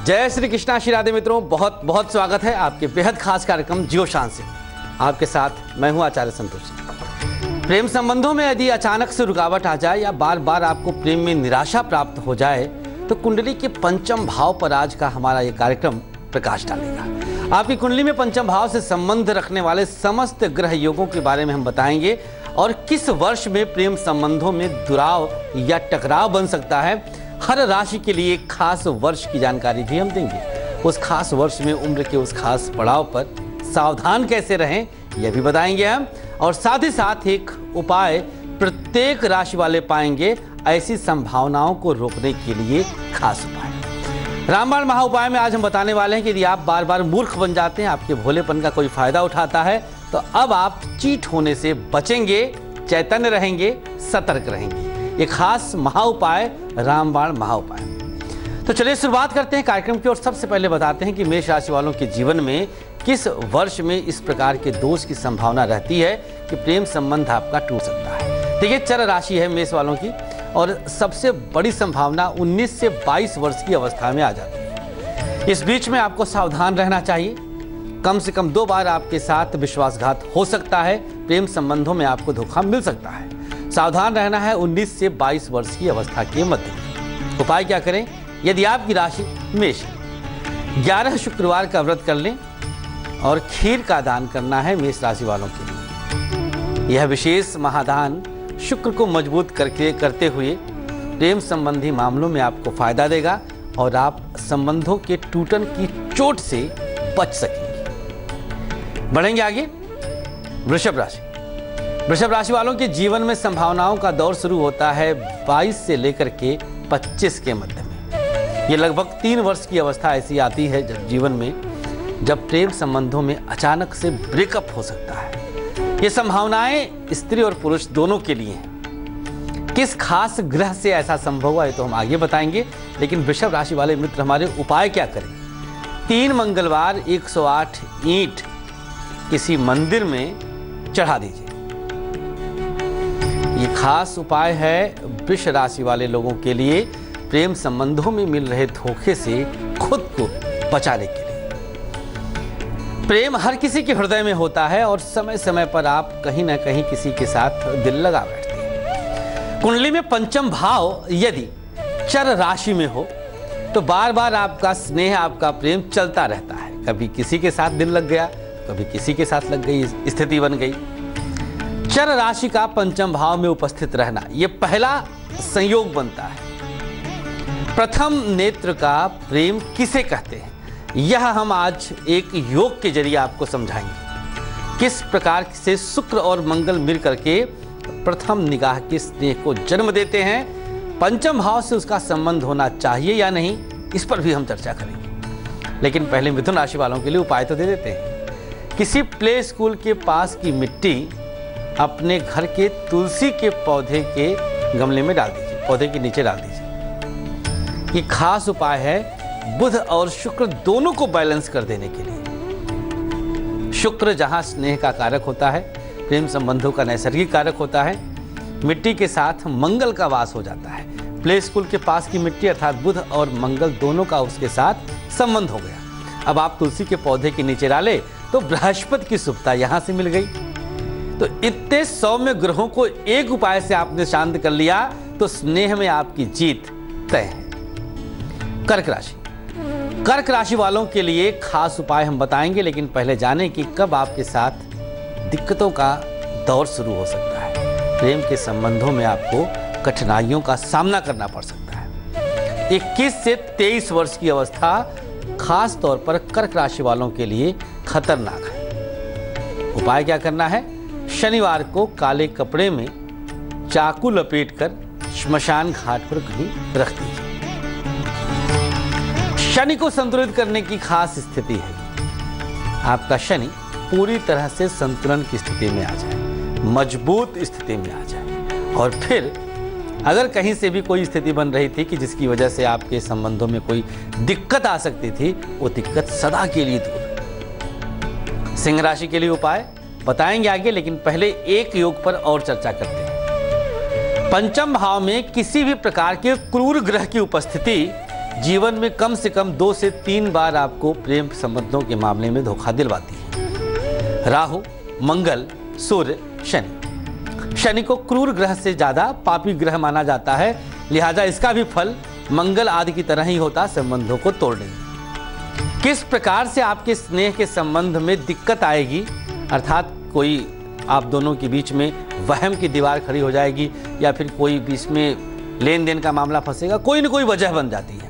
जय श्री कृष्णा। श्री राधे मित्रों, बहुत बहुत स्वागत है आपके बेहद खास कार्यक्रम जियो शान से। आपके साथ मैं हूं आचार्य संतोष। प्रेम संबंधों में यदि अचानक से रुकावट आ जाए या बार बार आपको प्रेम में निराशा प्राप्त हो जाए तो कुंडली के पंचम भाव पर आज का हमारा ये कार्यक्रम प्रकाश डालेगा। आपकी कुंडली में पंचम भाव से संबंध रखने वाले समस्त ग्रह योगों के बारे में हम बताएंगे और किस वर्ष में प्रेम संबंधों में दुराव या टकराव बन सकता है। हर राशि के लिए एक खास वर्ष की जानकारी भी हम देंगे। उस खास वर्ष में उम्र के उस खास पड़ाव पर सावधान कैसे रहें यह भी बताएंगे हम, और साथ ही साथ एक उपाय प्रत्येक राशि वाले पाएंगे ऐसी संभावनाओं को रोकने के लिए खास उपाय। रामबाण महा उपाय में आज हम बताने वाले हैं कि यदि आप बार बार मूर्ख बन जाते हैं, आपके भोलेपन का कोई फायदा उठाता है, तो अब आप चीट होने से बचेंगे, चैतन्य रहेंगे, सतर्क रहेंगे। एक खास महा उपाय, रामबाण महा उपाय। तो चलिए शुरुआत करते हैं कार्यक्रम की। और सबसे पहले बताते हैं कि मेष राशि वालों के जीवन में किस वर्ष में इस प्रकार के दोष की संभावना रहती है कि प्रेम संबंध आपका टूट सकता है। देखिए, चर राशि है मेष वालों की और सबसे बड़ी संभावना 19 से 22 वर्ष की अवस्था में आ जाती है। इस बीच में आपको सावधान रहना चाहिए। कम से कम 2 बार आपके साथ विश्वासघात हो सकता है। प्रेम संबंधों में आपको धोखा मिल सकता है। सावधान रहना है 19 से 22 वर्ष की अवस्था के मध्य में। उपाय क्या करें? यदि आपकी राशि मेष है, 11 शुक्रवार का व्रत कर लें और खीर का दान करना है मेष राशि वालों के लिए। यह विशेष महादान शुक्र को मजबूत करते हुए प्रेम संबंधी मामलों में आपको फायदा देगा और आप संबंधों के टूटन की चोट से बच सकेंगे। बढ़ेंगे आगे। वृषभ राशि। वृषभ राशि वालों के जीवन में संभावनाओं का दौर शुरू होता है 22 से लेकर के 25 के मध्य में। ये लगभग 3 वर्ष की अवस्था ऐसी आती है जब जीवन में जब प्रेम संबंधों में अचानक से ब्रेकअप हो सकता है। ये संभावनाएं स्त्री और पुरुष दोनों के लिए हैं। किस खास ग्रह से ऐसा संभव हुआ है तो हम आगे बताएंगे, लेकिन वृषभ राशि वाले मित्र हमारे उपाय क्या करें? 3 मंगलवार 108 ईंट किसी मंदिर में चढ़ा दीजिए। ये खास उपाय है वृष राशि वाले लोगों के लिए प्रेम संबंधों में मिल रहे धोखे से खुद को बचाने के लिए। प्रेम हर किसी के हृदय में होता है और समय समय पर आप कहीं ना कहीं किसी के साथ दिल लगा बैठते हैं। कुंडली में पंचम भाव यदि चर राशि में हो तो बार बार आपका स्नेह, आपका प्रेम चलता रहता है। कभी किसी के साथ दिल लग गया, कभी किसी के साथ लग गई, स्थिति बन गई। चर राशि का पंचम भाव में उपस्थित रहना यह पहला संयोग बनता है। प्रथम नेत्र का प्रेम किसे कहते हैं यह हम आज एक योग के जरिए आपको समझाएंगे। किस प्रकार से शुक्र और मंगल मिल करके प्रथम निगाह के स्नेह को जन्म देते हैं, पंचम भाव से उसका संबंध होना चाहिए या नहीं, इस पर भी हम चर्चा करेंगे। लेकिन पहले मिथुन राशि वालों के लिए उपाय तो दे देते हैं। किसी प्ले स्कूल के पास की मिट्टी अपने घर के तुलसी के पौधे के गमले में डाल दीजिए, पौधे के नीचे डाल दीजिए। ये खास उपाय है बुध और शुक्र दोनों को बैलेंस कर देने के लिए। शुक्र जहां स्नेह का कारक होता है, प्रेम संबंधों का नैसर्गिक कारक होता है, मिट्टी के साथ मंगल का वास हो जाता है। प्ले स्कूल के पास की मिट्टी अर्थात बुध और मंगल दोनों का उसके साथ संबंध हो गया। अब आप तुलसी के पौधे के नीचे डाले तो बृहस्पति की शुभता यहां से मिल गई। तो इतने सौम्य ग्रहों को एक उपाय से आपने शांत कर लिया तो स्नेह में आपकी जीत तय है। कर्क राशि। कर्क राशि वालों के लिए खास उपाय हम बताएंगे, लेकिन पहले जानें कि कब आपके साथ दिक्कतों का दौर शुरू हो सकता है। प्रेम के संबंधों में आपको कठिनाइयों का सामना करना पड़ सकता है। 21 से 23 वर्ष की अवस्था खास तौर पर कर्क राशि वालों के लिए खतरनाक है। उपाय क्या करना है? शनिवार को काले कपड़े में चाकू लपेटकर श्मशान घाट पर कहीं रख दीजिए। शनि को संतुलित करने की खास स्थिति है। आपका शनि पूरी तरह से संतुलन की स्थिति में आ जाए, मजबूत स्थिति में आ जाए, और फिर अगर कहीं से भी कोई स्थिति बन रही थी कि जिसकी वजह से आपके संबंधों में कोई दिक्कत आ सकती थी, वो दिक्कत सदा के लिए दूर। सिंह राशि के लिए उपाय बताएंगे आगे, लेकिन पहले एक योग पर और चर्चा करते हैं। पंचम भाव में किसी भी प्रकार के क्रूर ग्रह की उपस्थिति जीवन में कम से कम 2 से 3 बार आपको प्रेम संबंधों के मामले में धोखा दिलवाती है। राहु, मंगल, सूर्य, शनि। शनि को क्रूर ग्रह से ज्यादा पापी ग्रह माना जाता है, लिहाजा इसका भी फल मंगल आदि की तरह ही होता, संबंधों को तोड़ने में। किस प्रकार से आपके स्नेह के संबंध में दिक्कत आएगी, अर्थात कोई आप दोनों के बीच में वहम की दीवार खड़ी हो जाएगी या फिर कोई बीच में लेन देन का मामला फंसेगा, कोई न कोई वजह बन जाती है,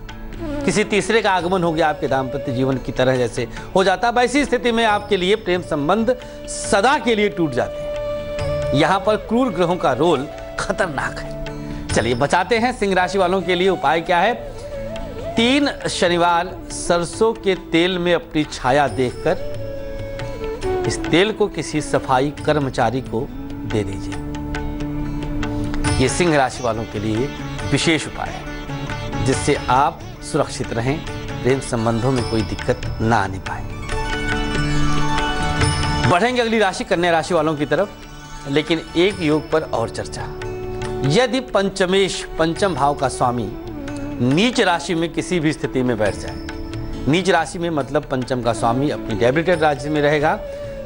किसी तीसरे का आगमन हो गया आपके दाम्पत्य जीवन की तरह जैसे हो जाता, वैसी स्थिति में आपके लिए प्रेम संबंध सदा के लिए टूट जाते हैं। यहाँ पर क्रूर ग्रहों का रोल खतरनाक है। चलिए बचाते हैं सिंह राशि वालों के लिए उपाय क्या है। 3 शनिवार सरसों के तेल में अपनी छाया देखकर इस तेल को किसी सफाई कर्मचारी को दे दीजिए। ये सिंह राशि वालों के लिए विशेष उपाय है, जिससे आप सुरक्षित रहें, प्रेम संबंधों में कोई दिक्कत ना आने पाए। बढ़ेंगे अगली राशि कन्या राशि वालों की तरफ, लेकिन एक योग पर और चर्चा। यदि पंचमेश, पंचम भाव का स्वामी नीच राशि में किसी भी स्थिति में बैठ जाए, नीच राशि में मतलब पंचम का स्वामी अपनी डेबिटेड राशि में रहेगा,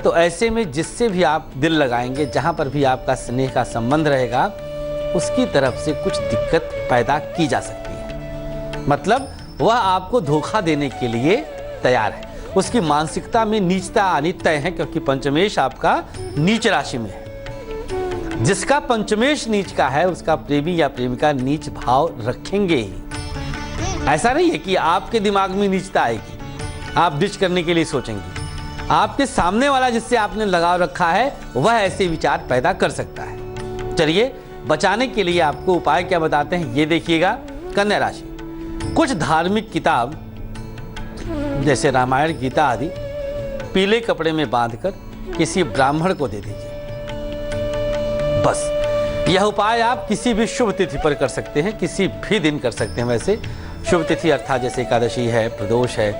तो ऐसे में जिससे भी आप दिल लगाएंगे, जहां पर भी आपका स्नेह का संबंध रहेगा, उसकी तरफ से कुछ दिक्कत पैदा की जा सकती है। मतलब वह आपको धोखा देने के लिए तैयार है, उसकी मानसिकता में नीचता आनी तय है, क्योंकि पंचमेश आपका नीच राशि में है। जिसका पंचमेश नीच का है उसका प्रेमी या प्रेमिका नीच भाव रखेंगे ही। ऐसा नहीं है कि आपके दिमाग में नीचता आएगी, आप डिच करने के लिए सोचेंगे। आपके सामने वाला जिससे आपने लगाव रखा है वह ऐसे विचार पैदा कर सकता है। चलिए बचाने के लिए आपको उपाय क्या बताते हैं, ये देखिएगा। कन्या राशि, कुछ धार्मिक किताब जैसे रामायण, गीता आदि पीले कपड़े में बांधकर किसी ब्राह्मण को दे दीजिए। बस यह उपाय आप किसी भी शुभ तिथि पर कर सकते हैं, किसी भी दिन कर सकते हैं। वैसे शुभ तिथि अर्थात जैसे एकादशी है, प्रदोष है,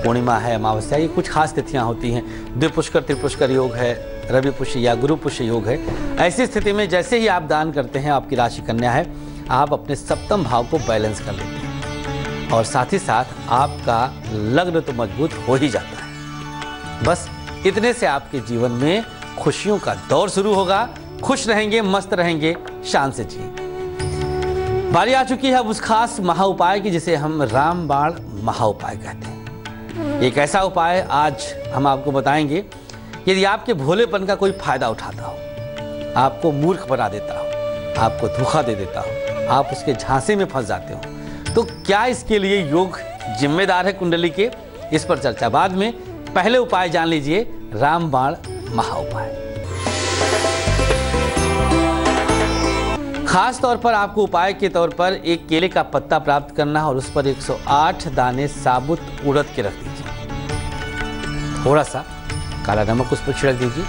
पूर्णिमा है, अमावस्या, ये कुछ खास तिथियां होती हैं। द्विपुष्कर, त्रिपुष्कर योग है, रवि पुष्य या गुरु पुष्य योग है। ऐसी स्थिति में जैसे ही आप दान करते हैं, आपकी राशि कन्या है, आप अपने सप्तम भाव को बैलेंस कर लेते हैं और साथ ही साथ आपका लग्न तो मजबूत हो ही जाता है। बस इतने से आपके जीवन में खुशियों का दौर शुरू होगा, खुश रहेंगे, मस्त रहेंगे, शान से जिए। बारी आ चुकी है अब उस खास महा उपाय की जिसे हम रामबाण महा उपाय कहते हैं। एक ऐसा उपाय आज हम आपको बताएंगे, यदि आपके भोलेपन का कोई फायदा उठाता हो, आपको मूर्ख बना देता हो, आपको धोखा दे देता हो, आप उसके झांसे में फंस जाते हो, तो क्या इसके लिए योग जिम्मेदार है कुंडली के, इस पर चर्चा बाद में। पहले उपाय जान लीजिए, रामबाण महा उपाय। खास तौर पर आपको उपाय के तौर पर एक केले का पत्ता प्राप्त करना और उस पर 108 दाने साबुत उड़द के रख दीजिए। थोड़ा सा काला नमक उस पर छिड़क दीजिए,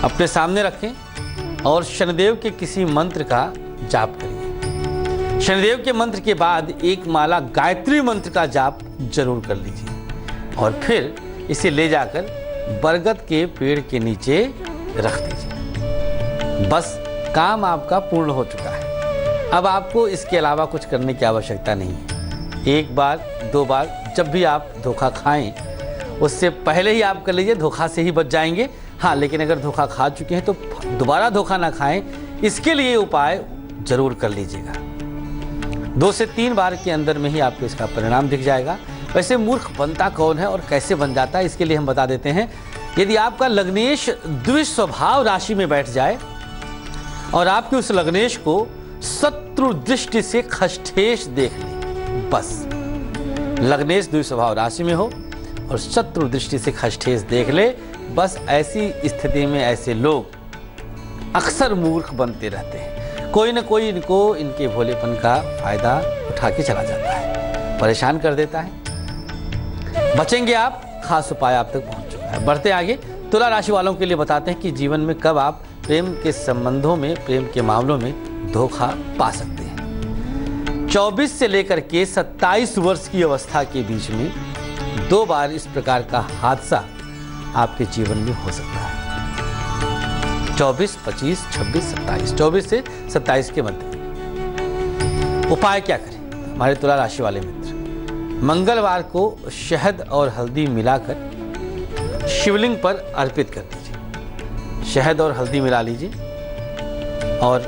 अपने सामने रखें और शनिदेव के किसी मंत्र का जाप करिए। शनिदेव के मंत्र के बाद एक माला गायत्री मंत्र का जाप जरूर कर लीजिए और फिर इसे ले जाकर बरगद के पेड़ के नीचे रख दीजिए। बस काम आपका पूर्ण हो चुका है। अब आपको इसके अलावा कुछ करने की आवश्यकता नहीं है। एक बार, 2 बार जब भी आप धोखा खाएं, उससे पहले ही आप कर लीजिए, धोखा से ही बच जाएंगे। हाँ, लेकिन अगर धोखा खा चुके हैं तो दोबारा धोखा ना खाएं, इसके लिए उपाय जरूर कर लीजिएगा। 2 से 3 बार के अंदर में ही आपको इसका परिणाम दिख जाएगा। वैसे मूर्ख बनता कौन है और कैसे बन जाता है, इसके लिए हम बता देते हैं। यदि आपका लग्नेश द्विस्वभाव राशि में बैठ जाए और आपके उस लग्नेश को शत्रु दृष्टि से खष्ठेश देख ले, बस लग्नेश द्विस्वभाव राशि में हो और शत्रु दृष्टि से खष्ठेश देख ले, बस ऐसी स्थिति में ऐसे लोग अक्सर मूर्ख बनते रहते हैं। कोई न कोई इनको इनके भोलेपन का फायदा उठा के चला जाता है, परेशान कर देता है। बचेंगे आप, खास उपाय आप तक पहुंच चुका है। बढ़ते आगे, तुला राशि वालों के लिए बताते हैं कि जीवन में कब आप प्रेम के संबंधों में, प्रेम के मामलों में धोखा पा सकते हैं। 24 से लेकर के 27 वर्ष की अवस्था के बीच में 2 बार इस प्रकार का हादसा आपके जीवन में हो सकता है। 24, 25, 26, 27, 24 से 27 के मध्य। उपाय क्या करें हमारे तुला राशि वाले मित्र? मंगलवार को शहद और हल्दी मिलाकर शिवलिंग पर अर्पित कर दीजिए। शहद और हल्दी मिला लीजिए और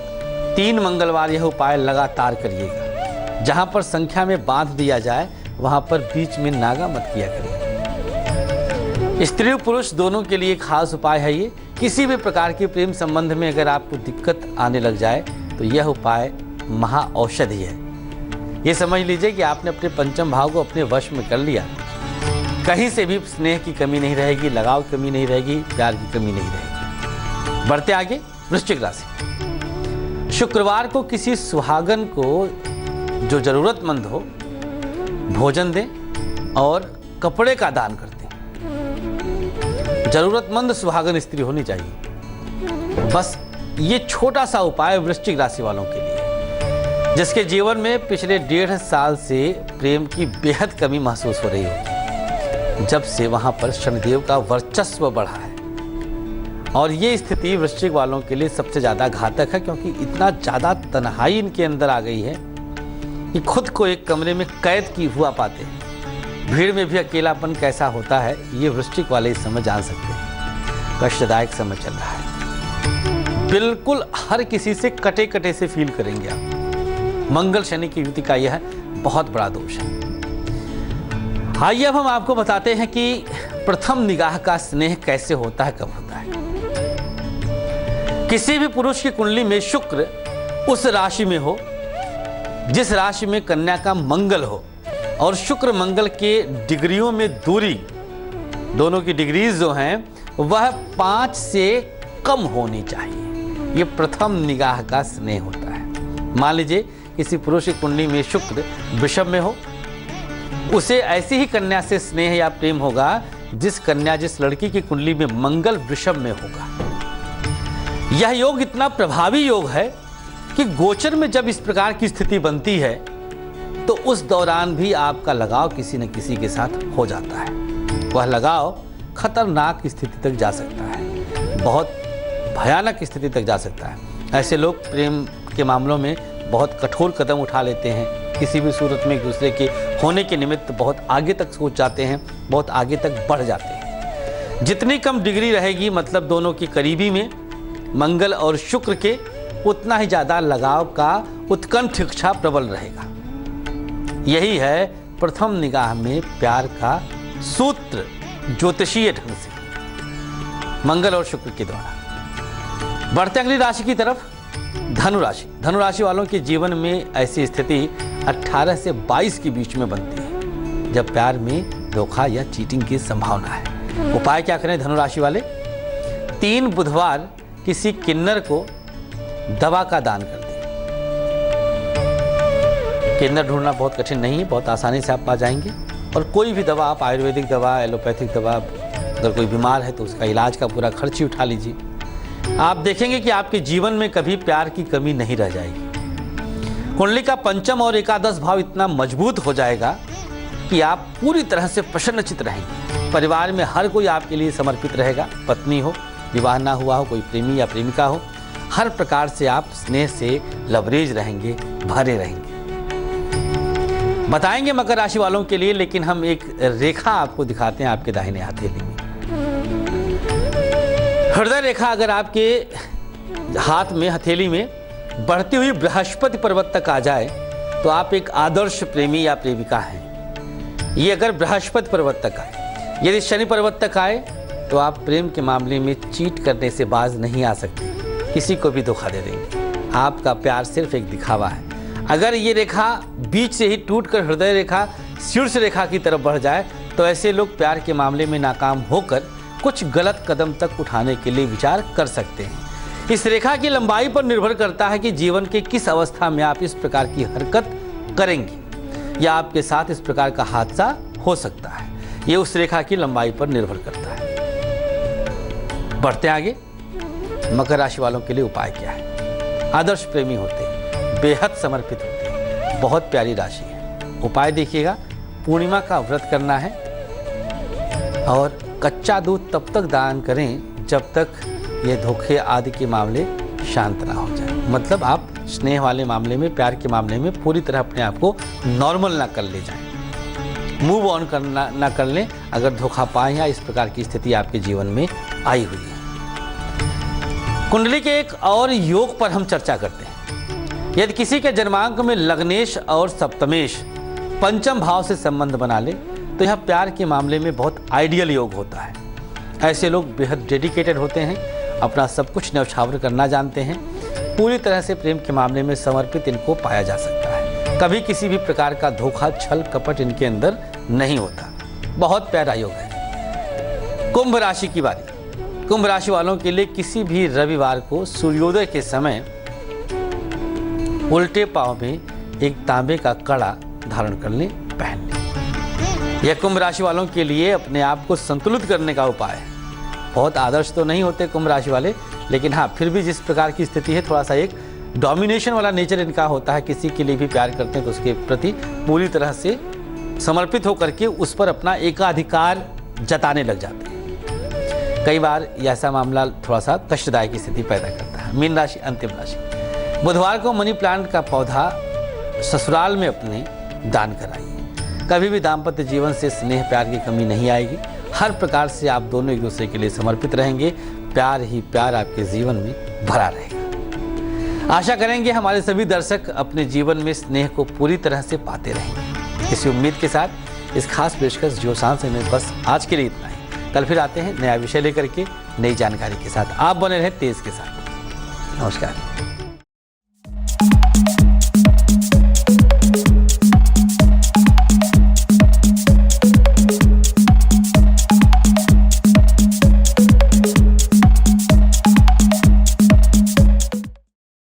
3 मंगलवार यह उपाय लगातार करिएगा। जहाँ पर संख्या में बांध दिया जाए वहाँ पर बीच में नागा मत किया करिए। स्त्री और पुरुष दोनों के लिए खास उपाय है ये। किसी भी प्रकार के प्रेम संबंध में अगर आपको दिक्कत आने लग जाए तो यह उपाय महा औषधि है। ये समझ लीजिए कि आपने अपने पंचम भाव को अपने वश में कर लिया। कहीं से भी स्नेह की कमी नहीं रहेगी, लगाव की कमी नहीं रहेगी, प्यार की कमी नहीं रहेगी। बढ़ते आगे, वृश्चिक राशि। शुक्रवार को किसी सुहागन को जो जरूरतमंद हो भोजन दें और कपड़े का दान कर दें। जरूरतमंद सुहागन स्त्री होनी चाहिए। बस ये छोटा सा उपाय वृश्चिक राशि वालों के लिए, जिसके जीवन में पिछले 1.5 साल से प्रेम की बेहद कमी महसूस हो रही होगी, जब से वहां पर शनिदेव का वर्चस्व बढ़ा है। और ये स्थिति वृश्चिक वालों के लिए सबसे ज़्यादा घातक है, क्योंकि इतना ज़्यादा तन्हाई इनके अंदर आ गई है कि खुद को एक कमरे में कैद की हुआ पाते हैं। भीड़ में भी अकेलापन कैसा होता है ये वृश्चिक वाले इस समय जान सकते हैं। कष्टदायक समय चल रहा है, बिल्कुल हर किसी से कटे कटे से फील करेंगे आप। मंगल शनि की युति का यह बहुत बड़ा दोष है। आइए अब हम आपको बताते हैं कि प्रथम निगाह का स्नेह कैसे होता है, कब होता है। किसी भी पुरुष की कुंडली में शुक्र उस राशि में हो जिस राशि में कन्या का मंगल हो, और शुक्र मंगल के डिग्रियों में दूरी, दोनों की डिग्रीज जो हैं वह 5 से कम होनी चाहिए। यह प्रथम निगाह का स्नेह होता है। मान लीजिए किसी पुरुष की कुंडली में शुक्र वृषभ में हो, उसे ऐसी ही कन्या से स्नेह या प्रेम होगा जिस लड़की की कुंडली में मंगल वृषभ में होगा। यह योग इतना प्रभावी योग है कि गोचर में जब इस प्रकार की स्थिति बनती है तो उस दौरान भी आपका लगाव किसी न किसी के साथ हो जाता है। वह लगाव खतरनाक स्थिति तक जा सकता है, बहुत भयानक स्थिति तक जा सकता है। ऐसे लोग प्रेम के मामलों में बहुत कठोर कदम उठा लेते हैं, किसी भी सूरत में एक दूसरे के होने के निमित्त बहुत आगे तक सोच जाते हैं, बहुत आगे तक बढ़ जाते हैं। जितनी कम डिग्री रहेगी, मतलब दोनों की करीबी में मंगल और शुक्र के, उतना ही ज़्यादा लगाव का उत्कंठ इच्छा प्रबल रहेगा। यही है प्रथम निगाह में प्यार का सूत्र ज्योतिषीय ढंग से, मंगल और शुक्र के द्वारा। बढ़ते अगली राशि की तरफ, धनुराशि। धनुराशि वालों के जीवन में ऐसी स्थिति 18 से 22 के बीच में बनती है, जब प्यार में धोखा या चीटिंग की संभावना है। उपाय क्या करें धनुराशि वाले? 3 बुधवार किसी किन्नर को दवा का दान कर दें। किन्नर ढूंढना बहुत कठिन नहीं है, बहुत आसानी से आप पा जाएंगे। और कोई भी दवा, आप आयुर्वेदिक दवा, एलोपैथिक दवा, अगर कोई बीमार है तो उसका इलाज का पूरा खर्च ही उठा लीजिए। आप देखेंगे कि आपके जीवन में कभी प्यार की कमी नहीं रह जाएगी। कुंडली का पंचम और एकादश भाव इतना मजबूत हो जाएगा कि आप पूरी तरह से प्रसन्नचित रहेंगे। परिवार में हर कोई आपके लिए समर्पित रहेगा। पत्नी हो, विवाह ना हुआ हो, कोई प्रेमी या प्रेमिका हो, हर प्रकार से आप स्नेह से लबरेज रहेंगे, भरे रहेंगे। बताएंगे मकर राशि वालों के लिए, लेकिन हम एक रेखा आपको दिखाते हैं आपके दाहिने हथेली में। हृदय रेखा अगर आपके हाथ में, हथेली में बढ़ती हुई बृहस्पति पर्वत तक आ जाए तो आप एक आदर्श प्रेमी या प्रेमिका हैं। ये अगर बृहस्पति पर्वत तक आए, यदि शनि पर्वत तक आए तो आप प्रेम के मामले में चीट करने से बाज नहीं आ सकते, किसी को भी धोखा दे देंगे। आपका प्यार सिर्फ एक दिखावा है। अगर ये रेखा बीच से ही टूटकर हृदय रेखा शीर्ष रेखा की तरफ बढ़ जाए तो ऐसे लोग प्यार के मामले में नाकाम होकर कुछ गलत कदम तक उठाने के लिए विचार कर सकते हैं। इस रेखा की लंबाई पर निर्भर करता है कि जीवन के किस अवस्था में आप इस प्रकार की हरकत करेंगे या आपके साथ इस प्रकार का हादसा हो सकता है। ये उस रेखा की लंबाई पर निर्भर करता है। बढ़ते आगे, मकर राशि वालों के लिए उपाय क्या है? आदर्श प्रेमी होते हैं, बेहद समर्पित होते हैं, बहुत प्यारी राशि है। उपाय देखिएगा, पूर्णिमा का व्रत करना है और कच्चा दूध तब तक दान करें जब तक ये धोखे आदि के मामले शांत ना हो जाए। मतलब आप स्नेह वाले मामले में, प्यार के मामले में पूरी तरह अपने आप को नॉर्मल ना कर ले जाएं। मूव ऑन करना ना कर लें अगर धोखा पाएं या इस प्रकार की स्थिति आपके जीवन में आई हुई है। कुंडली के एक और योग पर हम चर्चा करते हैं। यदि किसी के जन्मांक में लग्नेश और सप्तमेश पंचम भाव से संबंध बना ले तो यह प्यार के मामले में बहुत आइडियल योग होता है। ऐसे लोग बेहद डेडिकेटेड होते हैं, अपना सब कुछ न्यौछावर करना जानते हैं, पूरी तरह से प्रेम के मामले में समर्पित इनको पाया जा सकता है। कभी किसी भी प्रकार का धोखा, छल, कपट इनके अंदर नहीं होता। बहुत प्यारा योग है। कुंभ राशि की बारी। कुंभ राशि वालों के लिए किसी भी रविवार को सूर्योदय के समय उल्टे पांव में एक तांबे का कड़ा धारण कर लें, पहन लें। यह कुंभ राशि वालों के लिए अपने आप को संतुलित करने का उपाय है। बहुत आदर्श तो नहीं होते कुंभ राशि वाले, लेकिन हाँ, फिर भी जिस प्रकार की स्थिति है, थोड़ा सा एक डोमिनेशन वाला नेचर इनका होता है। किसी के लिए भी प्यार करते हैं तो उसके प्रति पूरी तरह से समर्पित होकर के उस पर अपना एकाधिकार जताने लग जाते हैं। कई बार ऐसा मामला थोड़ा सा कष्टदायक स्थिति पैदा करता है। मीन राशि, अंतिम राशि। बुधवार को मनी प्लांट का पौधा ससुराल में अपने दान कराइए। कभी भी दाम्पत्य जीवन से स्नेह प्यार की कमी नहीं आएगी। हर प्रकार से आप दोनों एक दूसरे के लिए समर्पित रहेंगे। प्यार ही प्यार आपके जीवन में भरा रहेगा। आशा करेंगे हमारे सभी दर्शक अपने जीवन में स्नेह को पूरी तरह से पाते रहेंगे। इसी उम्मीद के साथ इस खास पेशकश ज्योतिष में बस आज के लिए इतना ही। कल फिर आते हैं नया विषय लेकर के, नई जानकारी के साथ। आप बने रहें तेज के साथ। नमस्कार।